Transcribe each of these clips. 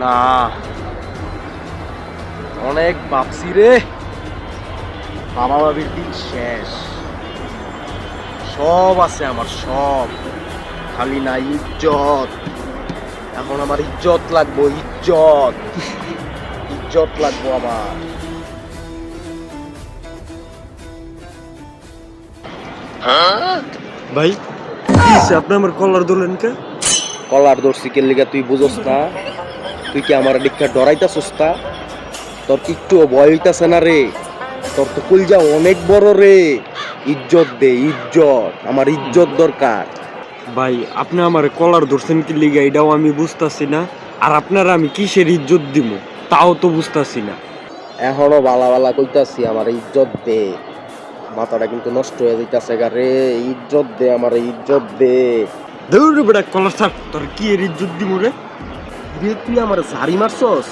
না, অনেক ভাবছি রে। বাবা বাবির দিন শেষ, সব আছে আমার, সব, খালি না ইজ্জত। এখন আমার ইজ্জত লাগবো, ইজ্জত, ইজ্জত লাগবো আমার। ভাই আপনি আমার কলার ধরলেন কে? কলার ধরছি কে লিগা তুই বুঝোস না? তুই কি আমার দীক্ষা ডরাইতাছস তা? তোর কি একটু ভয় হইতাছে না রে? তোর তো কলজা অনেক বড় রে। ইজ্জত দে, ইজ্জত, আমার ইজ্জত দরকার। ভাই আপনি আমার কলার ধরছেন কি লিগা এটাও আমি বুঝতাছি না, আর আপনারা আমি কিসের ইজ্জত দিব তাও তো বুঝতাছি না। এখনো বালা বালা কইতাছি আমার ইজ্জত দে। মাথাটা কিন্তু নষ্ট হয়ে যাইতাছে গা রে। ইজ্জত দে, আমার ইজ্জত দে। দৌড় বেটা কলার ছাড়, তোর কি এর ইজ্জত দিব রে? রে তুই আমার ঝাড়ি মারছস?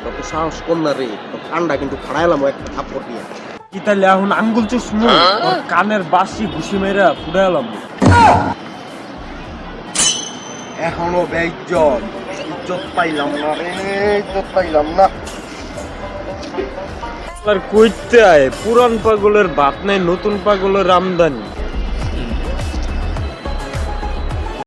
তোর তো সাহস কম না রে। তোর ঠান্ডা কিন্তু ফাড়াইলাম একটা থাপ্পড় দিয়ে। কি তাহলে এখন আঙ্গুল চুষমু? তোর কানের বাসি ঘুষি মেরা ফুটাইলাম। এখনো বেইজ্জত, ইজ্জত পাইলাম না রে, ইজ্জত পাইলাম না। আর কইতে আয় পুরান পাগলের বাত নাই, নতুন পাগলের আমদানি।